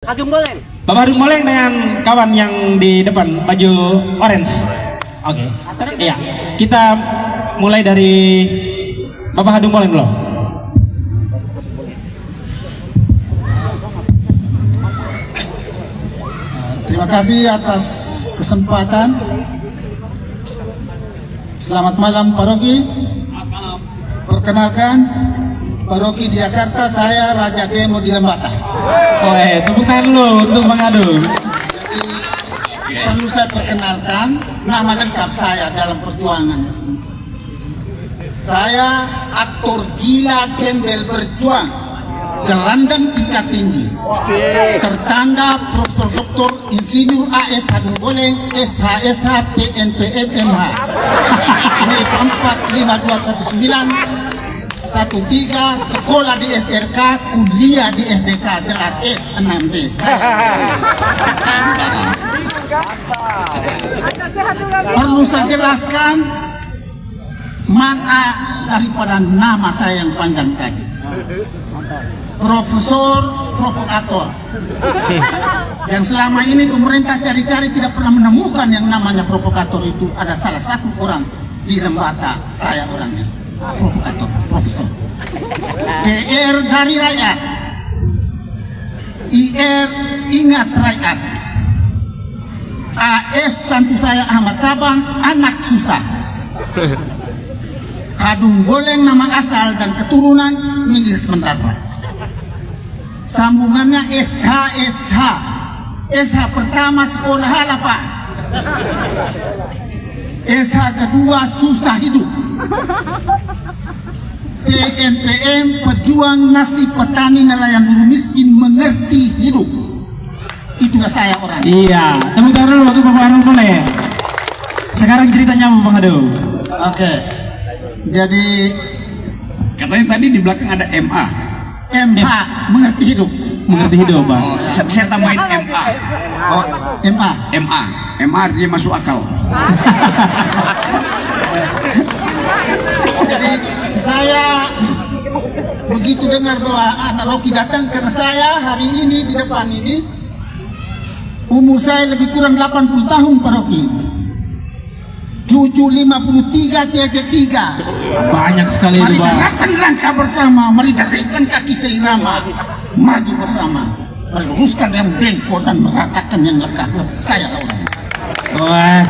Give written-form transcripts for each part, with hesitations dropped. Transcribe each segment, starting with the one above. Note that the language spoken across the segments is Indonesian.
Hadung Boleng. Bapak Hadung Boleng dengan kawan yang di depan baju orange. Oke. Iya. Kita mulai dari Bapak Hadung Boleng dulu. Terima kasih atas kesempatan. Selamat malam Paroki. Perkenalkan, Paroki di Jakarta, saya Raja Demo di Lembata. Oh, tepuk tangan dulu untuk Bang Hadung. Perlu saya perkenalkan nama lengkap saya dalam perjuangan. Saya aktor gila gembel berjuang, gelandang tingkat tinggi, tertanda Profesor Dr. Insinyur AS Hadung Boleng SHSH PNPM MH NIP 452191 sekolah di SRK, kuliah di SDK, gelar S6D. Perlu saya jelaskan mana daripada nama saya yang panjang tadi. Profesor Provokator, yang selama ini pemerintah cari-cari tidak pernah menemukan yang namanya provokator itu. Ada salah satu orang di Lembata, saya orangnya provokator, profesor. DR dari rakyat, IR ingat rakyat, AS santu saya Ahmad Saban, anak susah. Hadung Boleng nama asal dan keturunan, minggir sebentar Pak. Sambungannya SH. SH pertama sekolah hala Pak. SH kedua susah hidup. PNPM pejuang nasib petani nelayan buruh miskin mengerti hidup. Itulah saya orang. Iya, tepuk tangan dulu untuk Bapak Hadung Boleng. Sekarang ceritanya Bang Hadung. Oke. Jadi Katanya tadi di belakang ada MA. MH mengerti hidup. Mengerti hidup, Bang. Saya tambahin MA. Oh, MA. MA artinya masuk akal. Jadi saya begitu dengar bahwa anak Rocky datang, karena saya hari ini di depan ini umur saya lebih kurang 80 tahun Pak Rocky. Cucu 53, cecek 3. Banyak sekali Mari itu, Bang. gerakan langkah bersama, mari derikkan kaki seirama, maju bersama, meluruskan yang bengkok dan meratakan yang lekah. Saya lawan. Wah.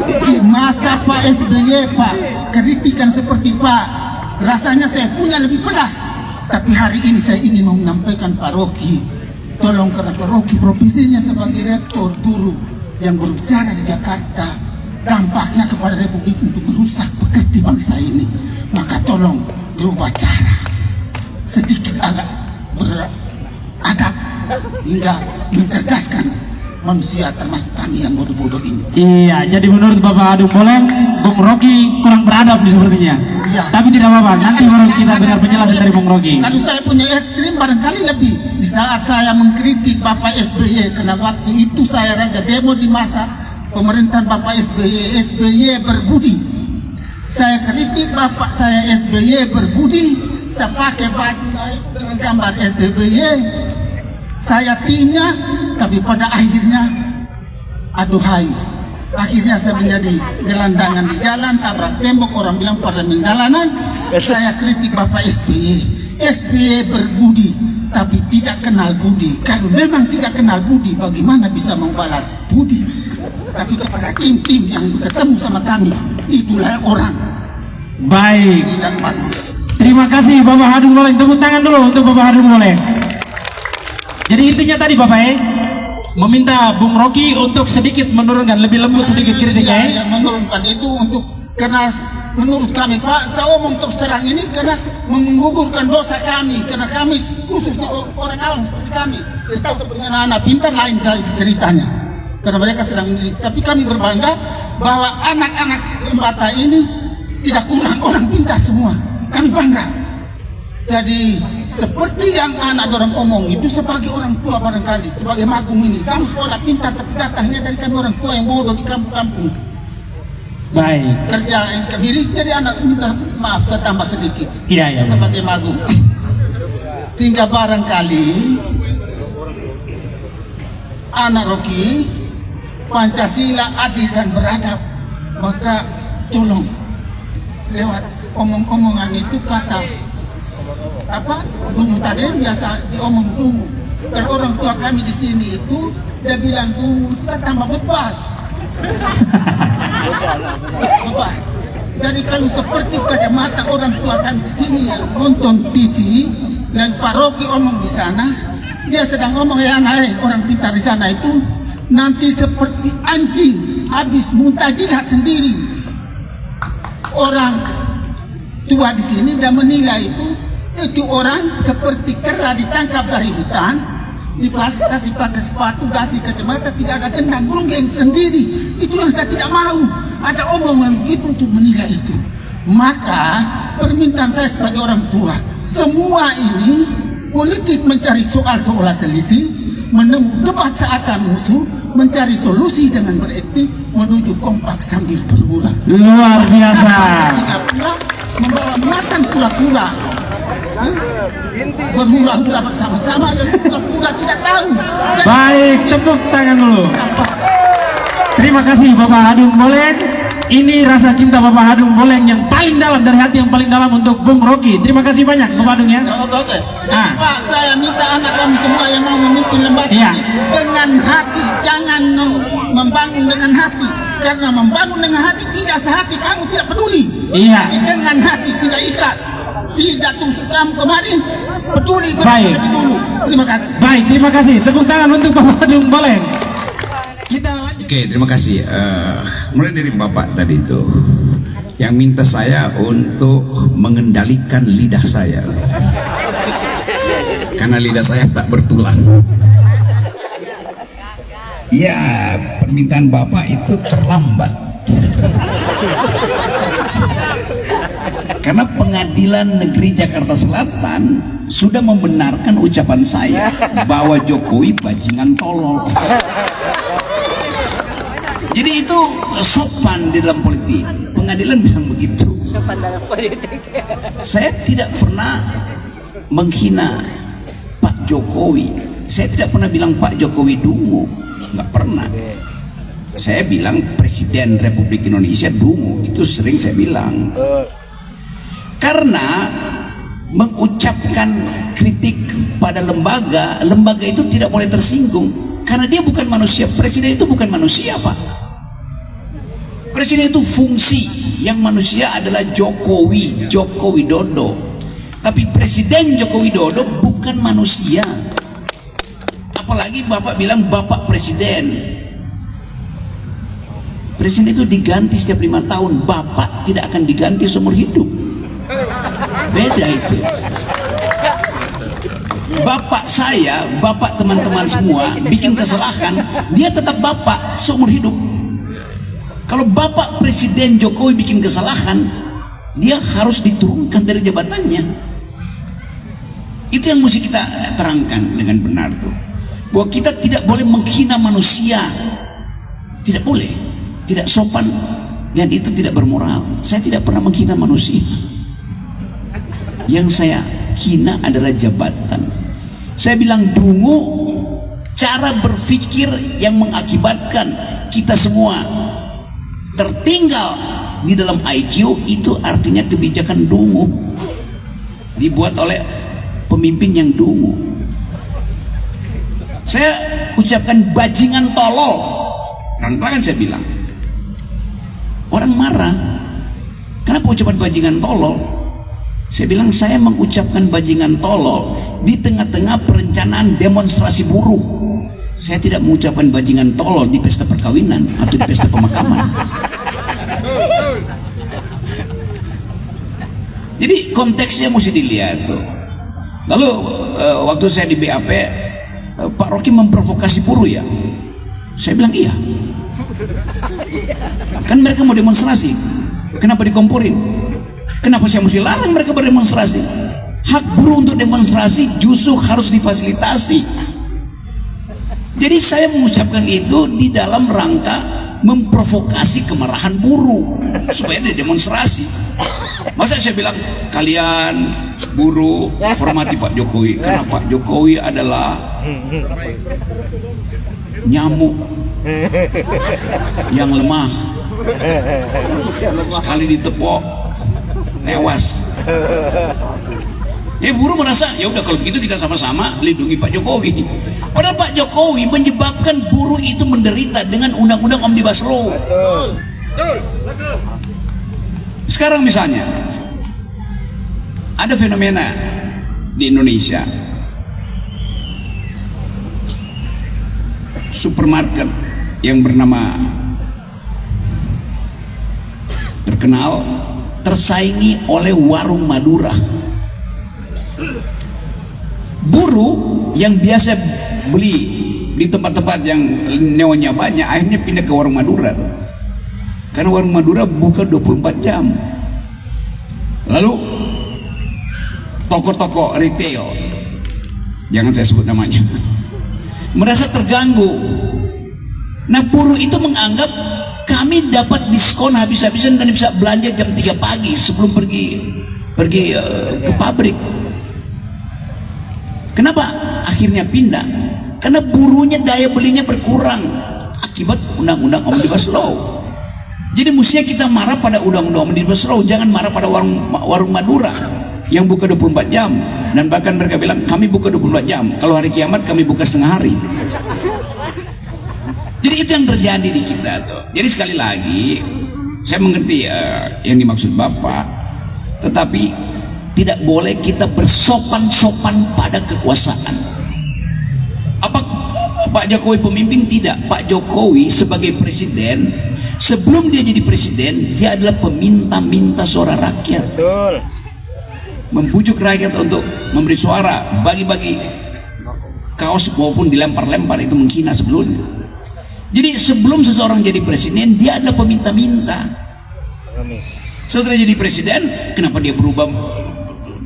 Di masa Pak SBY Pak, kritikan seperti Pak, rasanya saya punya lebih pedas. Tapi hari ini saya ingin menyampaikan Pak Rocky, tolong, karena Pak Rocky profesinya sebagai rektor guru yang berbicara di Jakarta, dampaknya kepada Republik untuk merusak pekerti bangsa ini. Maka tolong berubah cara, sedikit agak beradab hingga mencerdaskan manusia, termasuk kami yang bodoh-bodoh ini. Iya, jadi menurut Bapak Hadung Boleng, Bung Rocky kurang beradab nih sepertinya. Iya. Tapi tidak apa-apa, nanti baru kita dengar penjelasan dari Bung Rocky. Kalau saya punya ekstrim barangkali lebih di saat saya mengkritik Bapak SBY, karena waktu itu saya Raja Demo di masa pemerintahan Bapak SBY. SBY berbudi. Saya kritik Bapak saya SBY berbudi. Saya pakai baju dengan gambar SBY. Saya timnya, tapi pada akhirnya aduhai. Akhirnya saya menjadi gelandangan di jalan, tabrak tembok, orang bilang parlemen jalanan. Saya kritik Bapak SBY. SBY berbudi, tapi tidak kenal budi. Kalau memang tidak kenal budi, bagaimana bisa membalas budi? Tapi kepada tim-tim yang ketemu sama kami, itulah orang Baik. tidak bagus. Terima kasih Bapak Hadung Boleng. Tepuk tangan dulu untuk Bapak Hadung Boleng. Jadi intinya tadi Bapak meminta Bung Rocky untuk sedikit menurunkan, lebih lembut sedikit kritiknya. Ya, menurunkan itu untuk, karena menurut kami Pak, saya omong terus terang ini karena menggugurkan dosa kami, karena kami khususnya orang awam seperti kami, kita tahu seperti anak-anak pintar lain dari ceritanya, karena mereka sedang, tapi kami berbangga bahwa anak-anak Lembata ini tidak kurang orang pintar semua, kami bangga. Jadi seperti yang anak dorong omong itu, sebagai orang tua barangkali, sebagai magung ini, kamu sekolah pintar tapi datangnya dari kami orang tua yang bodoh di kampung-kampung. Baik. kerja ini kebiri, jadi anak minta maaf saya tambah sedikit Iya, iya. sebagai magung, sehingga barangkali anak Rocky Pancasila adil dan beradab, maka tolong lewat omong-omongan itu kata apa dungu tadi yang biasa diomong dungu, dan orang tua kami di sini itu dia bilang dungu kita tambah bebal. Bebal. Jadi kalau seperti kacamata orang tua kami di sini yang nonton TV dan Pak Rocky omong di sana, dia sedang ngomong ya anak orang pintar di sana itu nanti seperti anjing habis muntah jilat sendiri. Orang tua di sini dan menilai itu orang seperti kera ditangkap dari hutan, dikasih pakai sepatu, kasih kacamata, tidak ada gendang geng sendiri. Itu yang saya tidak mau. Ada omongan gitu untuk menilai itu. Maka permintaan saya sebagai orang tua, semua ini politik mencari soal-soal selisih, menemui debat seakan musuh, mencari solusi dengan beretik, menuju kompak sambil berhura. Luar biasa. Tidak pula membawa muatan pura-pura. Berhura-hura bersama-sama dan pura-pura tidak tahu. Dan Baik, tepuk tangan dulu. Terima kasih Bapak Hadung Boleng. Ini rasa cinta Bapak Hadung Boleng yang paling dalam, dari hati yang paling dalam untuk Bung Rocky. Terima kasih banyak Bapak Hadung ya. Oke. Jadi Pak, saya minta anak kami semua yang mau memimpin lembaga Iya. ini dengan hati, jangan membangun dengan hati. Karena membangun dengan hati tidak sehati kamu tidak peduli. Iya. Jadi dengan hati tidak ikhlas, tidak tusuk kamu kemarin, peduli Baik. lebih dulu. Terima kasih. Baik, terima kasih. Tepuk tangan untuk Bapak Hadung Boleng. Kita lanjut. Oke, terima kasih. Mulai dari Bapak tadi itu yang minta saya untuk mengendalikan lidah saya, karena lidah saya tak bertulang. Ya, permintaan Bapak itu terlambat. Karena Pengadilan Negeri Jakarta Selatan sudah membenarkan ucapan saya bahwa Jokowi bajingan tolol. Jadi itu sopan di dalam politik. Pengadilan bilang begitu. Saya tidak pernah menghina Pak Jokowi. Saya tidak pernah bilang Pak Jokowi dungu. Nggak pernah. Saya bilang Presiden Republik Indonesia dungu. Itu sering saya bilang. Karena mengucapkan kritik pada lembaga, lembaga itu tidak boleh tersinggung. Karena dia bukan manusia. Presiden itu bukan manusia, Pak. Presiden itu fungsi, yang manusia adalah Jokowi, Joko Widodo. Tapi Presiden Joko Widodo bukan manusia. Apalagi Bapak bilang Bapak Presiden. Presiden itu diganti setiap 5 tahun. Bapak tidak akan diganti seumur hidup. Beda itu. Bapak saya, bapak teman-teman semua bikin kesalahan, dia tetap bapak seumur hidup. Kalau Bapak Presiden Jokowi bikin kesalahan, dia harus diturunkan dari jabatannya. Itu yang mesti kita terangkan dengan benar tuh. Bahwa kita tidak boleh menghina manusia. Tidak boleh. Tidak sopan. Dan itu tidak bermoral. Saya tidak pernah menghina manusia. Yang saya hina adalah jabatan. Saya bilang dungu, cara berpikir yang mengakibatkan kita semua tertinggal di dalam IQ, itu artinya kebijakan dungu dibuat oleh pemimpin yang dungu. Saya ucapkan bajingan tolol, terang-terangan saya bilang. Orang marah, kenapa ucapan bajingan tolol? Saya bilang saya mengucapkan bajingan tolol di tengah-tengah perencanaan demonstrasi buruh. Saya tidak mengucapkan bajingan tolol di pesta perkawinan atau di pesta pemakaman. Jadi konteksnya mesti dilihat tuh. Lalu waktu saya di BAP, Pak Rocky memprovokasi buruh ya. Saya bilang iya. Kan mereka mau demonstrasi. Kenapa dikomporin? Kenapa saya mesti larang mereka berdemonstrasi? Hak buruh untuk demonstrasi justru harus difasilitasi. Jadi saya mengucapkan itu di dalam rangka memprovokasi kemarahan buruh supaya dia demonstrasi. Masa saya bilang kalian buruh hormati Pak Jokowi karena Pak Jokowi adalah nyamuk yang lemah, sekali ditepok tewas. Ya buruh merasa ya udah kalau begitu kita sama-sama lindungi Pak Jokowi. Padahal Pak Jokowi menyebabkan buruh itu menderita dengan undang-undang Omnibus Law. Sekarang misalnya ada fenomena di Indonesia, supermarket yang bernama terkenal tersaingi oleh warung Madura. Buruh yang biasa beli di tempat-tempat yang nyawa banyak akhirnya pindah ke warung Madura, karena warung Madura buka 24 jam. Lalu toko-toko retail, jangan saya sebut namanya, merasa terganggu. Nah buruh itu menganggap kami dapat diskon habis-habisan dan bisa belanja jam 3 pagi sebelum pergi ke pabrik. Kenapa akhirnya pindah? Karena buruhnya daya belinya berkurang akibat undang-undang Omnibus Law. Jadi mestinya kita marah pada undang-undang Omnibus Law, jangan marah pada warung Madura yang buka 24 jam. Dan bahkan mereka bilang kami buka 24 jam, kalau hari kiamat kami buka setengah hari. Jadi itu yang terjadi di kita tuh. Jadi sekali lagi saya mengerti yang dimaksud Bapak, tetapi tidak boleh kita bersopan-sopan pada kekuasaan. Apa Pak Jokowi pemimpin? Tidak. Pak Jokowi sebagai presiden, sebelum dia jadi presiden, dia adalah peminta-minta suara rakyat. Betul. Membujuk rakyat untuk memberi suara, bagi-bagi kaos maupun dilempar-lempar, itu menghina sebelumnya. Jadi sebelum seseorang jadi presiden, dia adalah peminta-minta. Setelah jadi presiden, kenapa dia berubah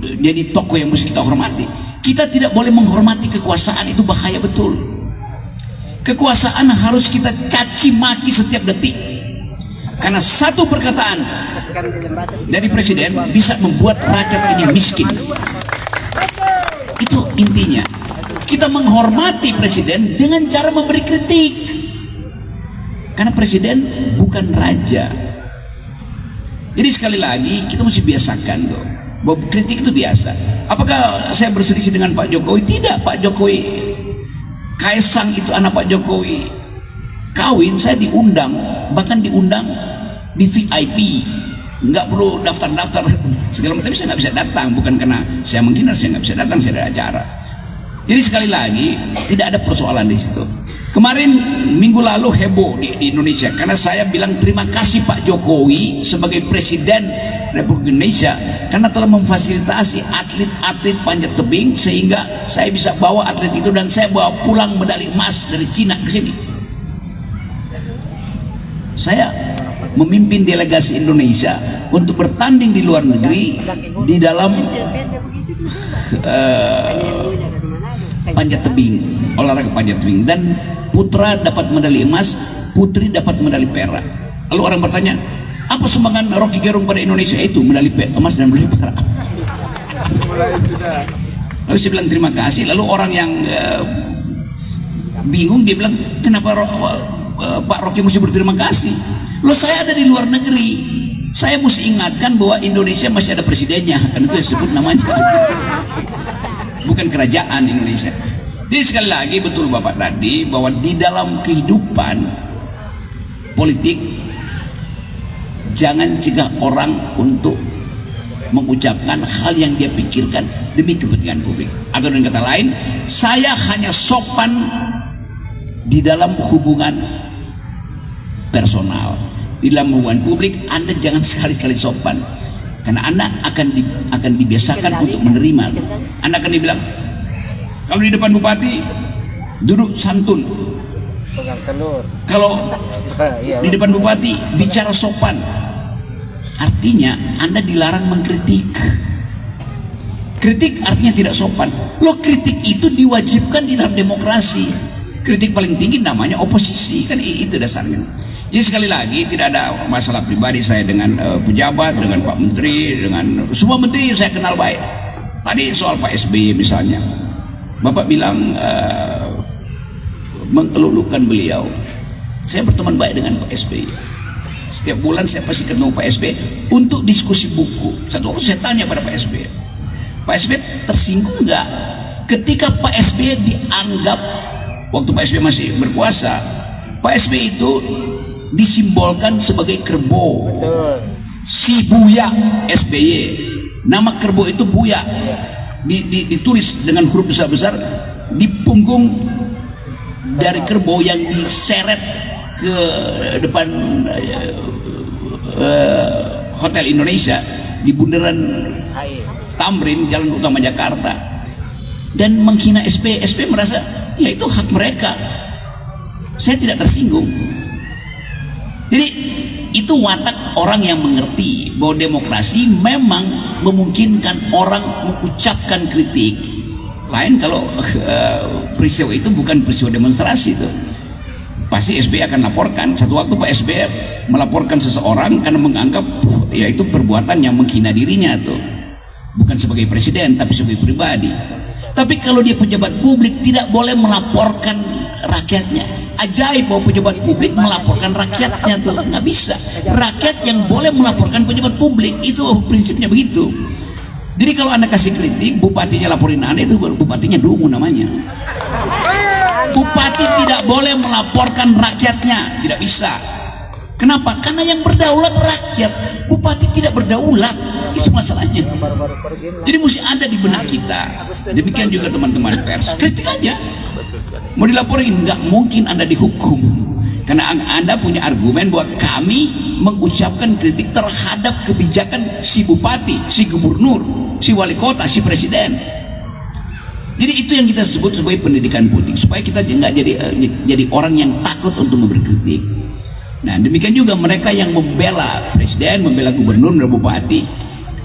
jadi tokoh yang mesti kita hormati? Kita tidak boleh menghormati kekuasaan, itu bahaya betul. Kekuasaan harus kita caci maki setiap detik, karena satu perkataan dari presiden bisa membuat rakyat ini miskin. Itu intinya. Kita menghormati presiden dengan cara memberi kritik, karena presiden bukan raja. Jadi sekali lagi kita mesti biasakan tuh bahwa kritik itu biasa. Apakah saya berselisih dengan Pak Jokowi? Tidak. Pak Jokowi, Kaisang itu anak Pak Jokowi, kawin saya diundang, bahkan diundang di VIP, nggak perlu daftar-daftar segala macam. Saya nggak bisa datang, bukan karena saya menghina, saya nggak bisa datang, saya ada acara. Jadi sekali lagi tidak ada persoalan di situ. Kemarin minggu lalu heboh di Indonesia karena saya bilang terima kasih Pak Jokowi sebagai presiden Republik Indonesia karena telah memfasilitasi atlet-atlet panjat tebing sehingga saya bisa bawa atlet itu dan saya bawa pulang medali emas dari Cina ke sini. Saya memimpin delegasi Indonesia untuk bertanding di luar negeri di dalam panjat tebing, olahraga panjat tebing, dan putra dapat medali emas, putri dapat medali perak. Lalu orang bertanya, apa sumbangan Rocky Gerung pada Indonesia? Itu medali emas dan medali perak. Lalu saya bilang terima kasih. Lalu orang yang bingung, dia bilang kenapa Pak Rocky mesti berterima kasih? Loh, saya ada di luar negeri, saya mesti ingatkan bahwa Indonesia masih ada presidennya, kan itu disebut namanya, bukan kerajaan Indonesia. Jadi sekali lagi betul Bapak tadi bahwa di dalam kehidupan politik jangan cegah orang untuk mengucapkan hal yang dia pikirkan demi kepentingan publik. Atau dengan kata lain, saya hanya sopan di dalam hubungan personal. Di dalam hubungan publik Anda jangan sekali-kali sopan, karena Anda akan dibiasakan untuk menerima. Anda akan dibilang, kalau di depan bupati duduk santun, kalau di depan bupati bicara sopan, artinya Anda dilarang mengkritik. Kritik artinya tidak sopan. Loh, kritik itu diwajibkan di dalam demokrasi. Kritik paling tinggi namanya oposisi, kan itu dasarnya. Jadi sekali lagi tidak ada masalah pribadi saya dengan pejabat, dengan Pak Menteri, dengan semua menteri saya kenal baik. Tadi soal Pak SBY misalnya, Bapak bilang mengelulukan beliau. Saya berteman baik dengan Pak SBY. Setiap bulan saya pasti ketemu Pak SBY untuk diskusi buku. Satu waktu saya tanya pada Pak SBY, Pak SBY tersinggung nggak ketika Pak SBY dianggap waktu Pak SBY masih berkuasa, Pak SBY itu disimbolkan sebagai kerbau, si Buya SBY. Nama kerbau itu Buya, ditulis dengan huruf besar-besar di punggung dari kerbau yang diseret ke depan Hotel Indonesia di bundaran Tamrin, Jalan Utama Jakarta, dan menghina SBY. SBY merasa ya itu hak mereka, saya tidak tersinggung. Jadi itu watak orang yang mengerti bahwa demokrasi memang memungkinkan orang mengucapkan kritik. Lain kalau peristiwa itu bukan peristiwa demonstrasi, itu pasti SBY akan laporkan. Satu waktu Pak SBY melaporkan seseorang karena menganggap ya itu perbuatan yang menghina dirinya, tuh bukan sebagai presiden tapi sebagai pribadi. Tapi kalau dia pejabat publik tidak boleh melaporkan rakyatnya. Ajaib bahwa pejabat publik melaporkan rakyatnya, tuh nggak bisa. Rakyat yang boleh melaporkan pejabat publik, itu prinsipnya begitu. Jadi kalau Anda kasih kritik, bupatinya laporin Anda, itu baru bupatinya dungu namanya. Bupati tidak boleh melaporkan rakyatnya, tidak bisa. Kenapa? Karena yang berdaulat rakyat, bupati tidak berdaulat, itu masalahnya. Jadi mesti ada di benak kita. Demikian juga teman-teman pers, kritik aja. Mau dilaporin, nggak mungkin Anda dihukum, karena Anda punya argumen bahwa kami mengucapkan kritik terhadap kebijakan si bupati, si gubernur, si wali kota, si presiden. Jadi itu yang kita sebut sebagai pendidikan politik, supaya kita nggak jadi orang yang takut untuk memberi kritik. Nah demikian juga mereka yang membela presiden, membela gubernur dan bupati,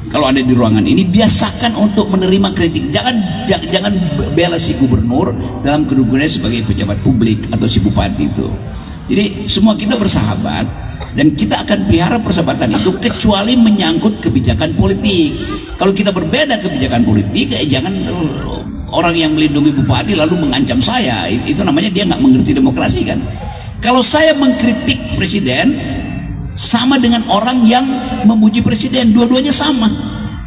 kalau ada di ruangan ini biasakan untuk menerima kritik. Jangan bela si gubernur dalam kedudukannya sebagai pejabat publik atau si bupati itu. Jadi semua kita bersahabat dan kita akan pelihara persahabatan itu kecuali menyangkut kebijakan politik. Kalau kita berbeda kebijakan politik, jangan orang yang melindungi bupati lalu mengancam saya. Itu namanya dia nggak mengerti demokrasi kan. Kalau saya mengkritik presiden sama dengan orang yang memuji presiden, dua-duanya sama.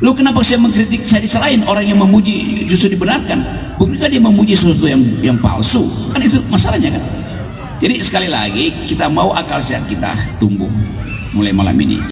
Lalu kenapa saya mengkritik, saya disalahin? Orang yang memuji justru dibenarkan. Bukankah dia memuji sesuatu yang palsu? Kan itu masalahnya kan. Jadi sekali lagi kita mau akal sehat kita tumbuh mulai malam ini.